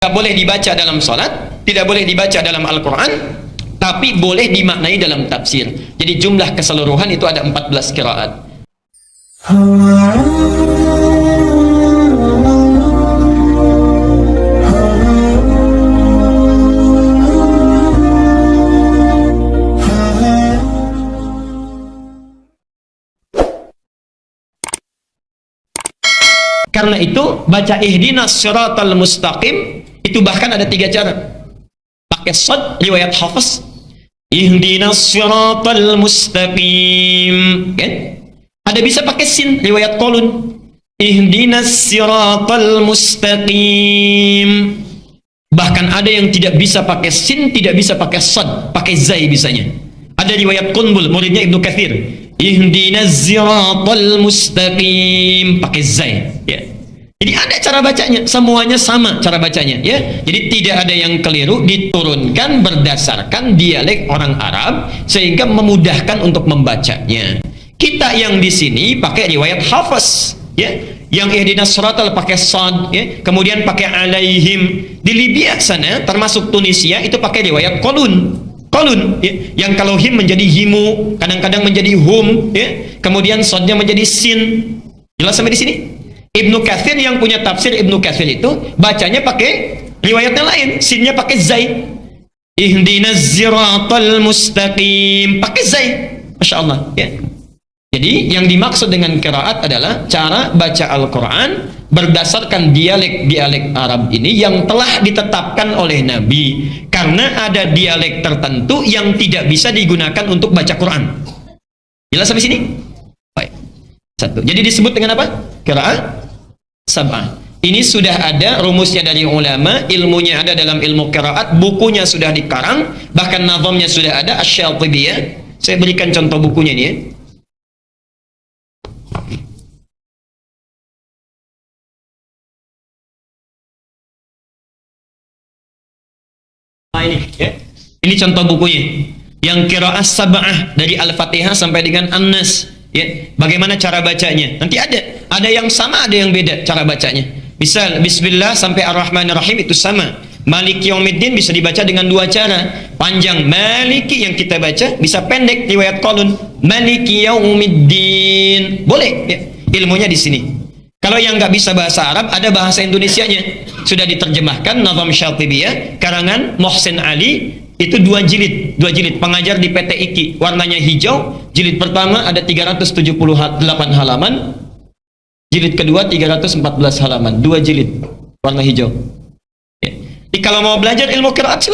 Tidak boleh dibaca dalam sholat, tidak boleh dibaca dalam Al-Quran, tapi boleh dimaknai dalam tafsir. Jadi jumlah keseluruhan itu ada 14 qiraat. Karena itu baca ihdinas siratal mustaqim itu bahkan ada 3 cara. Pakai shad riwayat Hafiz, ihdinas siratal mustaqim, kan? Ada bisa pakai sin riwayat Qalun, ihdinas siratal mustaqim. Bahkan ada yang tidak bisa pakai sin, tidak bisa pakai shad, pakai zai bisanya. Ada riwayat Qunbul, muridnya Ibnu Katsir, ihdinas siratal mustaqim, pakai zai, ya. Jadi ada cara bacanya, semuanya sama cara bacanya, ya. Jadi tidak ada yang keliru, diturunkan berdasarkan dialek orang Arab sehingga memudahkan untuk membacanya. Kita yang di sini pakai riwayat Hafiz, ya. Yang ihdinas siratal pakai shad, ya. Kemudian pakai alaihim. Di Libya sana, termasuk Tunisia, itu pakai riwayat Qalun, ya. Yang kalau him menjadi himu, kadang-kadang menjadi hum, ya. Kemudian shadnya menjadi sin. Jelas sampai di sini? Ibnu Katsir yang punya tafsir Ibnu Katsir itu bacanya pakai riwayatnya lain, sinnya pakai zai. Ihdinas siratal mustaqim, pakai zai. Masya Allah, ya. Jadi yang dimaksud dengan qiraat adalah cara baca Al-Quran berdasarkan dialek-dialek Arab ini yang telah ditetapkan oleh Nabi. Karena ada dialek tertentu yang tidak bisa digunakan untuk baca Quran. Jelas sampai sini? Baik. Satu. Jadi disebut dengan apa? Qiraat sab'ah. Ini sudah ada rumusnya dari ulama, ilmunya ada dalam ilmu qiraat, bukunya sudah dikarang, bahkan nazamnya sudah ada, Asy-Syatibiyah. Saya berikan contoh bukunya ini, ya. Nah, ini, ya. Ini contoh bukunya. Yang qiraat sab'ah dari Al-Fatihah sampai dengan An-Nas. Ya, bagaimana cara bacanya? Nanti ada yang sama, ada yang beda cara bacanya. Misal Bismillah sampai Ar-Rahmanir-Rahim itu sama. Maliki Yaumiddin bisa dibaca dengan 2 cara. Panjang Maliki yang kita baca, bisa pendek riwayat Qalun, Maliki Yaumiddin. Boleh, ya. Ilmunya di sini. Kalau yang nggak bisa bahasa Arab, ada bahasa Indonesianya. Sudah diterjemahkan Nazam Syatibiyah karangan Muhsin Ali. Itu 2 jilid pengajar di PT IKI, warnanya hijau. Jilid pertama ada 378 halaman, jilid kedua 314 halaman, 2 jilid warna hijau, ya. Jadi kalau mau belajar ilmu qiraat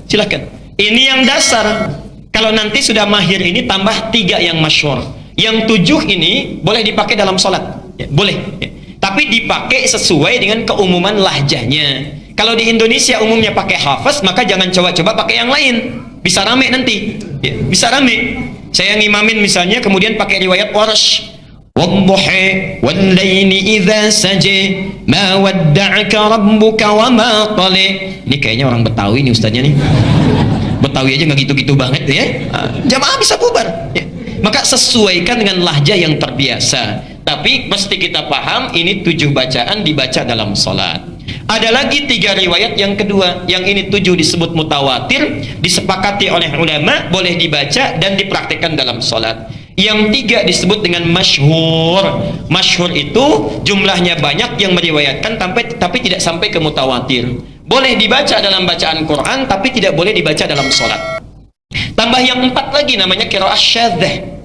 silakan. Ini yang dasar. Kalau nanti sudah mahir ini tambah 3 yang masyhur. Yang 7 ini boleh dipakai dalam sholat, ya, boleh, ya. Tapi dipakai sesuai dengan keumuman lahjahnya. Kalau di Indonesia umumnya pakai Hafiz, maka jangan coba-coba pakai yang lain. Bisa rame nanti, ya, bisa rame. Saya ngimamin misalnya, kemudian pakai riwayat Warsh. Wadduha wal-laili idza saja ma wadda'aka rabbuka wa ma qala. Ini kayaknya orang Betawi nih ustaznya nih. Betawi aja nggak gitu-gitu banget, ya. Jamaah bisa bubar, ya. Maka sesuaikan dengan lahjah yang terbiasa. Tapi mesti kita paham ini 7 bacaan dibaca dalam sholat. Ada lagi 3 riwayat yang kedua. Yang ini 7 disebut mutawatir, disepakati oleh ulama, boleh dibaca dan dipraktikkan dalam sholat. Yang 3 disebut dengan masyhur. Masyhur itu jumlahnya banyak yang meriwayatkan tapi tidak sampai ke mutawatir. Boleh dibaca dalam bacaan Quran tapi tidak boleh dibaca dalam sholat. Tambah yang 4 lagi namanya qiraah syadzah.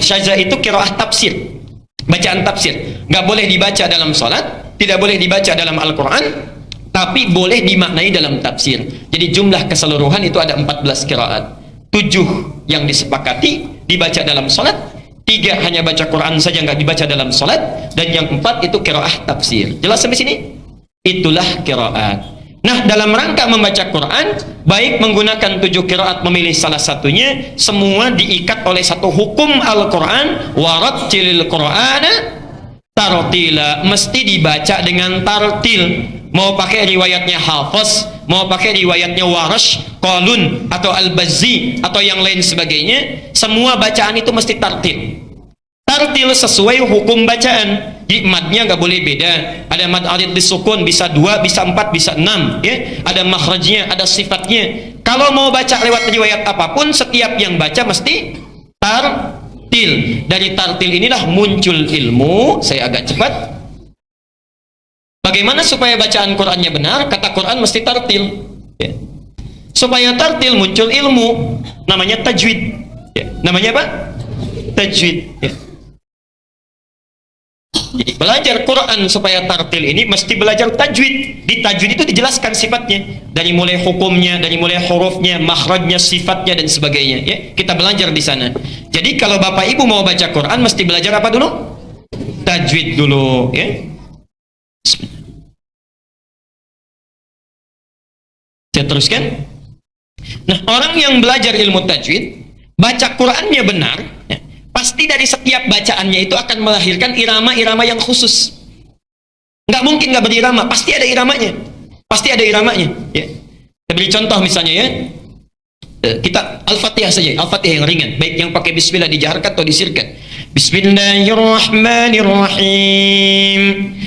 Syadzah itu qiraah tafsir, bacaan tafsir. Nggak boleh dibaca dalam sholat, tidak boleh dibaca dalam Al-Quran, tapi boleh dimaknai dalam tafsir. Jadi jumlah keseluruhan itu ada 14 qiraat. 7 yang disepakati dibaca dalam sholat, 3 hanya baca Quran saja nggak dibaca dalam sholat, dan yang 4 itu qiraah tafsir. Jelas sampai sini? Itulah qiraat. Nah, dalam rangka membaca Quran, baik menggunakan 7 qiraat memilih salah satunya, semua diikat oleh satu hukum Al-Quran, warattilil Qur'ana tartila, mesti dibaca dengan tartil. Mau pakai riwayatnya Hafiz, mau pakai riwayatnya Warsh, Qalun atau Al-Bazzi atau yang lain sebagainya, semua bacaan itu mesti tartil. Tartil sesuai hukum bacaan. Jadi madnya nggak boleh beda. Ada mad arid disukun, bisa 2, bisa 4, bisa 6, ya. Ada makhrajnya, ada sifatnya. Kalau mau baca lewat riwayat apapun, setiap yang baca mesti tartil. Dari tartil inilah muncul ilmu. Saya agak cepat. Bagaimana supaya bacaan Qur'annya benar? Kata Qur'an mesti tartil, ya. Supaya tartil muncul ilmu, namanya tajwid, ya. Namanya apa? Tajwid, ya. Jadi belajar Quran supaya tartil ini mesti belajar tajwid. Di tajwid itu dijelaskan sifatnya, dari mulai hukumnya, dari mulai hurufnya, makhrajnya, sifatnya dan sebagainya, ya. Kita belajar di sana. Jadi kalau Bapak Ibu mau baca Quran mesti belajar apa dulu? Tajwid dulu, ya. Saya teruskan. Nah, orang yang belajar ilmu tajwid, baca Qurannya benar, ya, pasti dari setiap bacaannya itu akan melahirkan irama-irama yang khusus. Nggak mungkin nggak berirama, pasti ada iramanya. Pasti ada iramanya, ya. Saya beri contoh misalnya, ya. Kita Al-Fatihah saja, Al-Fatihah yang ringan, baik yang pakai bismillah dijaharkan atau disirkan. Bismillahirrahmanirrahim.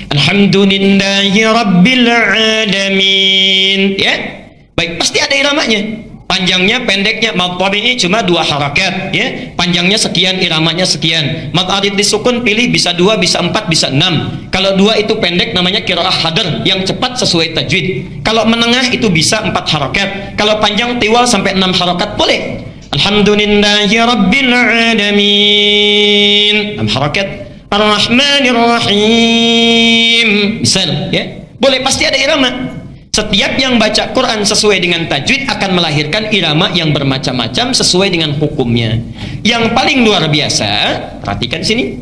Alhamdulillahi rabbil alamin. Ya. Baik, pasti ada iramanya. Panjangnya, pendeknya, mad tabi'i cuma 2 harakat, ya. Panjangnya sekian, iramanya sekian. Mad arid disukun pilih bisa 2, bisa 4, bisa 6. Kalau 2 itu pendek namanya qiraah hadar yang cepat sesuai tajwid. Kalau menengah itu bisa 4 harakat. Kalau panjang tiwal sampai 6 harakat boleh. Alhamdulillahi rabbil alamin. 6 harakat. Ar-Rahmanir Rahim. Misal, ya. Boleh, pasti ada irama. Setiap yang baca Quran sesuai dengan tajwid akan melahirkan irama yang bermacam-macam sesuai dengan hukumnya. Yang paling luar biasa, perhatikan sini.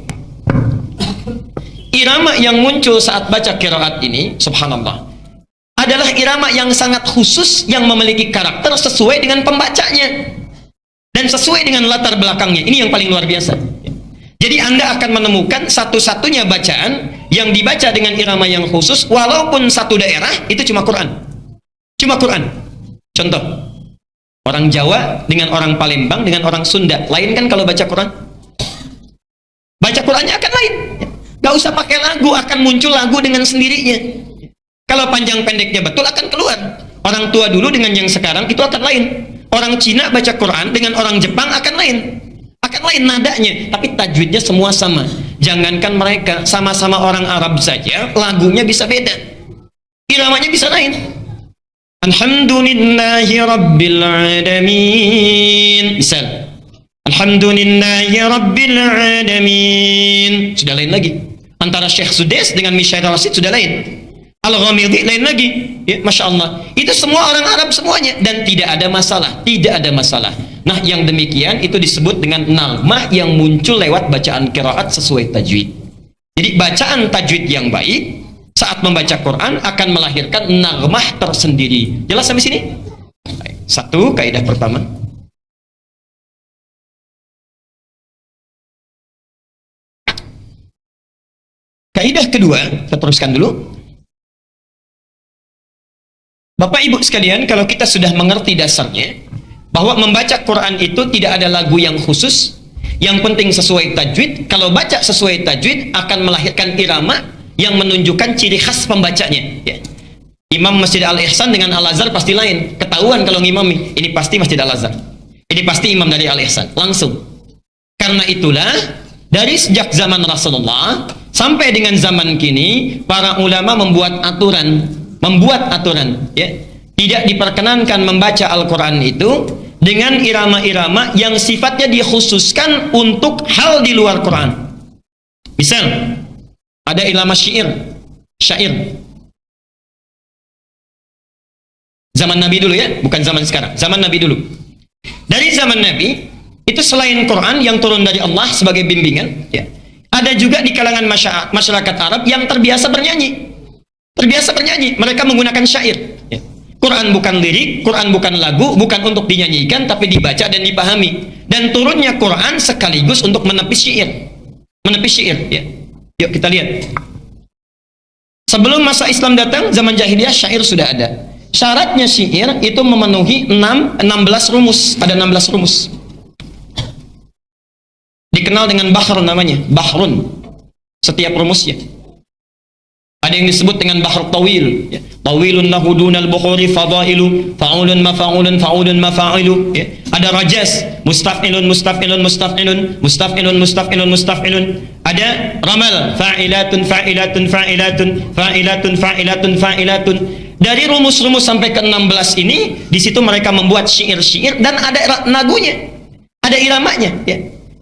Irama yang muncul saat baca qiraat ini, subhanallah, adalah irama yang sangat khusus yang memiliki karakter sesuai dengan pembacanya dan sesuai dengan latar belakangnya. Ini yang paling luar biasa. Jadi Anda akan menemukan satu-satunya bacaan yang dibaca dengan irama yang khusus, walaupun satu daerah itu cuma Quran. Cuma Quran. Contoh, orang Jawa dengan orang Palembang dengan orang Sunda, lain kan kalau baca Quran? Baca Qurannya akan lain. Gak usah pakai lagu, akan muncul lagu dengan sendirinya. Kalau panjang pendeknya betul akan keluar. Orang tua dulu dengan yang sekarang itu akan lain. Orang Cina baca Quran dengan orang Jepang akan lain. Akan lain nadanya, tapi tajwidnya semua sama. Jangankan mereka, sama-sama orang Arab saja lagunya bisa beda, iramanya bisa lain. Alhamdulillahi rabbil alamin, misal Alhamdulillahi rabbil alamin, sudah lain lagi. Antara Syekh Sudais dengan Mishair Rasid sudah lain. Al-Ghamidi lain lagi, ya, Masya Allah. Itu semua orang Arab semuanya, dan tidak ada masalah, tidak ada masalah. Nah, yang demikian itu disebut dengan nagmah yang muncul lewat bacaan qiraat sesuai tajwid. Jadi bacaan tajwid yang baik saat membaca Quran akan melahirkan nagmah tersendiri. Jelas sampai sini? Satu kaidah pertama. Kaidah kedua, kita teruskan dulu. Bapak Ibu sekalian, kalau kita sudah mengerti dasarnya, bahwa membaca Quran itu tidak ada lagu yang khusus, yang penting sesuai tajwid. Kalau baca sesuai tajwid akan melahirkan irama yang menunjukkan ciri khas pembacanya, ya. Imam Masjid Al-Ihsan dengan Al-Azhar pasti lain. Ketahuan kalau ngimami, ini pasti Masjid Al-Azhar, ini pasti imam dari Al-Ihsan, langsung. Karena itulah dari sejak zaman Rasulullah sampai dengan zaman kini, para ulama membuat aturan, ya. Tidak diperkenankan membaca Al-Quran itu dengan irama-irama yang sifatnya dikhususkan untuk hal di luar Quran. Misal, ada irama syair. Zaman Nabi dulu, ya, bukan zaman sekarang. Zaman Nabi dulu. Dari zaman Nabi, itu selain Quran yang turun dari Allah sebagai bimbingan, ya, ada juga di kalangan masyarakat Arab yang terbiasa bernyanyi. Mereka menggunakan syair, ya. Quran bukan lirik, Quran bukan lagu, bukan untuk dinyanyikan, tapi dibaca dan dipahami. Dan turunnya Quran sekaligus untuk menepis syair, ya. Yuk kita lihat. Sebelum masa Islam datang, zaman jahiliyah syair sudah ada. Syaratnya syair itu memenuhi 16 rumus, ada 16 rumus. Dikenal dengan bahr namanya, bahrun. Setiap rumusnya. Ada yang disebut dengan bahr tawil, ya. Tawilun lahu dunal bukhuri fadailu, fa'ulun mafa'ulun fa'ulun mafa'ilu, ya. Ada rajas, mustaf'ilun mustaf'ilun mustaf'ilun mustaf'ilun mustaf'ilun mustaf'ilun. Ada ramal, fa'ilatun fa'ilatun fa'ilatun fa'ilatun fa'ilatun fa'ilatun. Dari rumus-rumus sampai ke 16 ini, di situ mereka membuat syair-syair dan ada nagunya, ada iramanya, ya.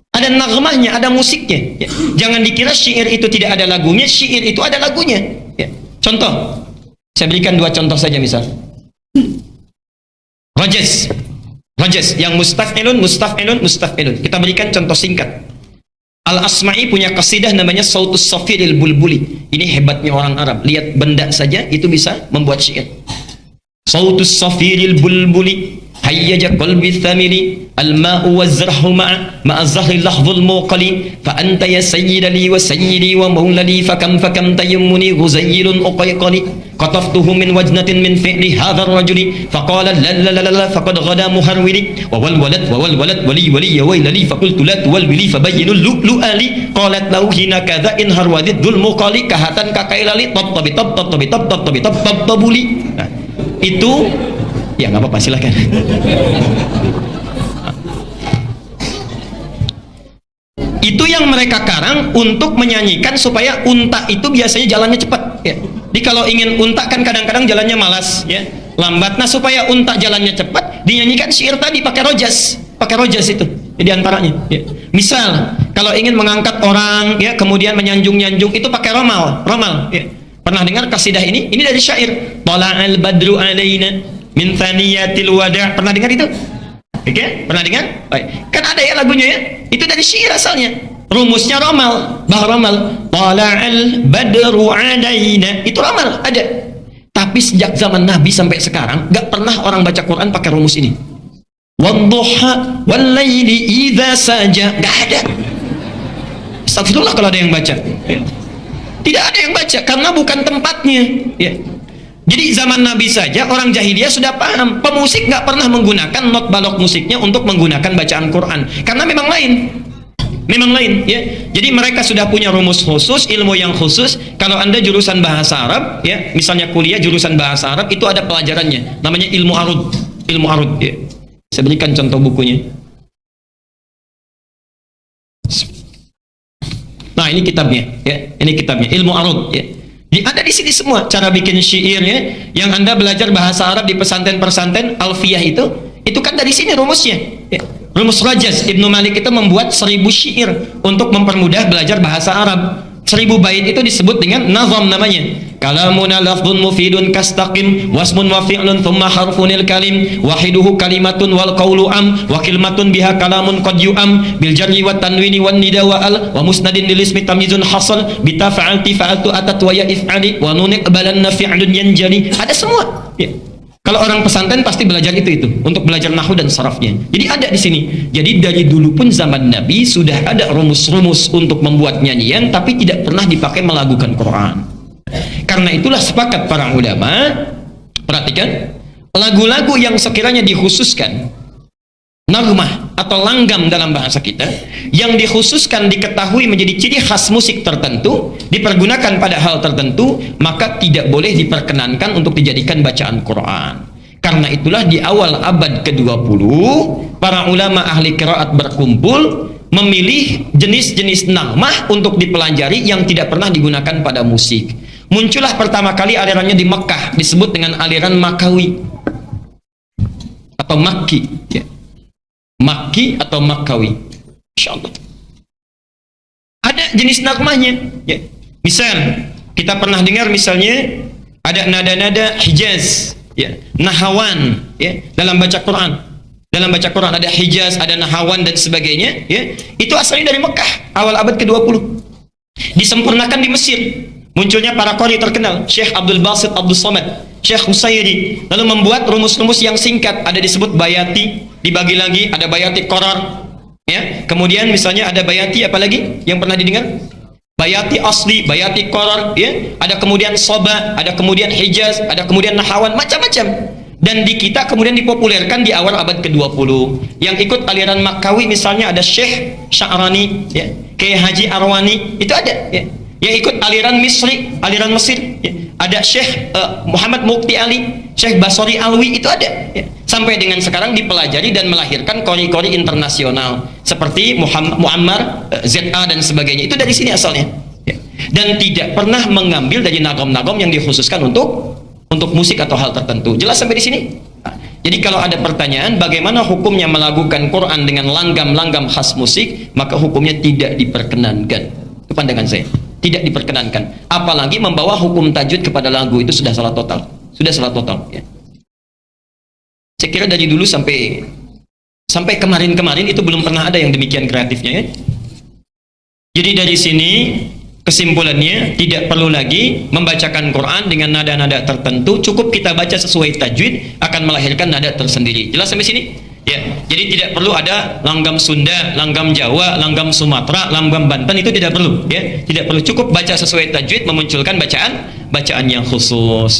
Ada nagmahnya, ada musiknya, ya. Jangan dikira syair itu tidak ada lagunya, syair itu ada lagunya, ya. Contoh, saya berikan 2 contoh saja misal. Rajas, rajas yang mustaf'ilun mustaf'ilun mustaf'ilun. Kita berikan contoh singkat. Al-Asma'i punya qasidah namanya Sautus Safiril Bulbuli. Ini hebatnya orang Arab. Lihat benda saja itu bisa membuat syair. Sautus Safiril Bulbuli hayyaja qalbi thamiri al-ma'u waz-zarhu ma'a zahri lahzul muqali fa anta ya sayyidi wa sayyidi wa maulali fa kam tayammuni ghuzayyilun uqayqali qataftuhu min wajnatin min fi'li hadha ar-rajuli fa qala la la la la faqad ghada muharwili wa wal walad wali ya waylali fa qultu la tuwalwili fa bayyinu lu'ali qalat lahu hina kadha in harwadid dhul muqali kahatan kakailali tabtabi tabtabi tabtabi tabtabuli. Nah, itu ya nggak apa-apa, silakan. Itu yang mereka karang untuk menyanyikan supaya unta itu biasanya jalannya cepat, ya. Jadi kalau ingin unta kan kadang-kadang jalannya malas, ya, lambat. Nah, supaya unta jalannya cepat, dinyanyikan syair tadi pakai rojas itu, ya, di antaranya, ya. Misal kalau ingin mengangkat orang, ya, kemudian menyanjung-nyanjung itu pakai romal, ya. Pernah dengar kasidah ini? Ini dari syair. Tala'al badru alaina min thaniyatil wada'. Pernah dengar itu? Oke, pernah dengar? Baik. Kan ada ya lagunya, ya. Itu dari syair asalnya. Rumusnya ramal, bah ramal. Tala'al badru alaina. Itu ramal, ada. Tapi sejak zaman Nabi sampai sekarang gak pernah orang baca Quran pakai rumus ini. Wadduha wal laili idza saja. Gak ada. Astagfirullah kalau ada yang baca, ya. Tidak ada yang baca karena bukan tempatnya, ya. Jadi zaman Nabi saja orang jahiliyah sudah paham pemusik nggak pernah menggunakan not balok musiknya untuk menggunakan bacaan Quran karena memang lain, ya. Jadi mereka sudah punya rumus khusus, ilmu yang khusus. Kalau Anda jurusan bahasa Arab, ya, misalnya kuliah jurusan bahasa Arab, itu ada pelajarannya namanya ilmu arud, ya. Saya berikan contoh bukunya. Nah, ini kitabnya, ya. Ini kitabnya ilmu arud, ya. Ada di sini semua cara bikin syairnya. Yang Anda belajar bahasa Arab di pesantren-pesantren alfiyah itu kan dari sini rumusnya, ya. Rumus Rajas Ibnu Malik itu membuat 1000 syair untuk mempermudah belajar bahasa Arab. 1000 bait itu disebut dengan nazam namanya. Kalamuna lafdhun mufidun kastaqim wasmun wa fi'lun thumma harfunil kalim wahiduhu kalimatun wal qawlu am wa kalimatun biha kalamun qad yu'am bil jarri wat tanwini wan nida wa al wa musnadin lil ismi tamyizun hasal bi tafa'alti fa'altu atat wa ya if'ali wa nun iqbalanna fi'lun yanjali. Ada semua, ya. Kalau orang pesantren pasti belajar itu untuk belajar nahwu dan sarafnya. Jadi ada di sini. Jadi dari dulu pun zaman Nabi sudah ada rumus-rumus untuk membuat nyanyian, tapi tidak pernah dipakai melagukan Quran. Karena itulah sepakat para ulama, perhatikan, lagu-lagu yang sekiranya dikhususkan nagmah atau langgam dalam bahasa kita, yang dikhususkan diketahui menjadi ciri khas musik tertentu, dipergunakan pada hal tertentu, maka tidak boleh diperkenankan untuk dijadikan bacaan Quran. Karena itulah di awal abad ke-20 para ulama ahli qiraat berkumpul memilih jenis-jenis nagmah untuk dipelajari yang tidak pernah digunakan pada musik. Muncullah pertama kali alirannya di Mekah, disebut dengan aliran Makawi atau Makki, ya. Makki atau Makawi, insyaallah. Ada jenis nagmahnya, ya. Misal kita pernah dengar misalnya ada nada-nada Hijaz, ya, Nahawan, ya, dalam baca Quran. Dalam baca Quran ada Hijaz, ada Nahawan dan sebagainya, ya. Itu asalnya dari Mekah awal abad ke-20. Disempurnakan di Mesir. Munculnya para qari terkenal, Syekh Abdul Basit Abdul Somad, Syekh Husairi, lalu membuat rumus-rumus yang singkat. Ada disebut bayati, dibagi lagi, ada bayati qarar, ya. Kemudian misalnya ada bayati apa lagi yang pernah didengar? Bayati asli, bayati qarar, ya. Ada kemudian soba, ada kemudian Hijaz, ada kemudian Nahawan, macam-macam. Dan di kita kemudian dipopulerkan di awal abad ke-20. Yang ikut aliran Makawi misalnya ada Syekh Sya'rani, ya, Kiai Haji Arwani, itu ada, ya. Yang ikut aliran Misri, aliran Mesir, ya. Ada Syekh Muhammad Mukti Ali, Syekh Basori Alwi, itu ada, ya. Sampai dengan sekarang dipelajari dan melahirkan kori-kori internasional seperti Muammar, ZA dan sebagainya. Itu dari sini asalnya, ya. Dan tidak pernah mengambil dari nagom-nagom yang dikhususkan untuk musik atau hal tertentu. Jelas sampai di sini? Nah, jadi kalau ada pertanyaan bagaimana hukumnya melakukan Quran dengan langgam-langgam khas musik, maka hukumnya tidak diperkenankan. Itu pandangan saya. Tidak diperkenankan. Apalagi membawa hukum tajwid kepada lagu, itu sudah salah total. Sudah salah total, ya. Saya kira dari dulu sampai kemarin-kemarin itu belum pernah ada yang demikian kreatifnya, ya. Jadi dari sini kesimpulannya tidak perlu lagi membacakan Quran dengan nada-nada tertentu, cukup kita baca sesuai tajwid akan melahirkan nada tersendiri. Jelas sampai sini? Ya. Jadi tidak perlu ada langgam Sunda, langgam Jawa, langgam Sumatera, langgam Banten, itu tidak perlu, ya. Tidak perlu, cukup baca sesuai tajwid memunculkan bacaan yang khusus.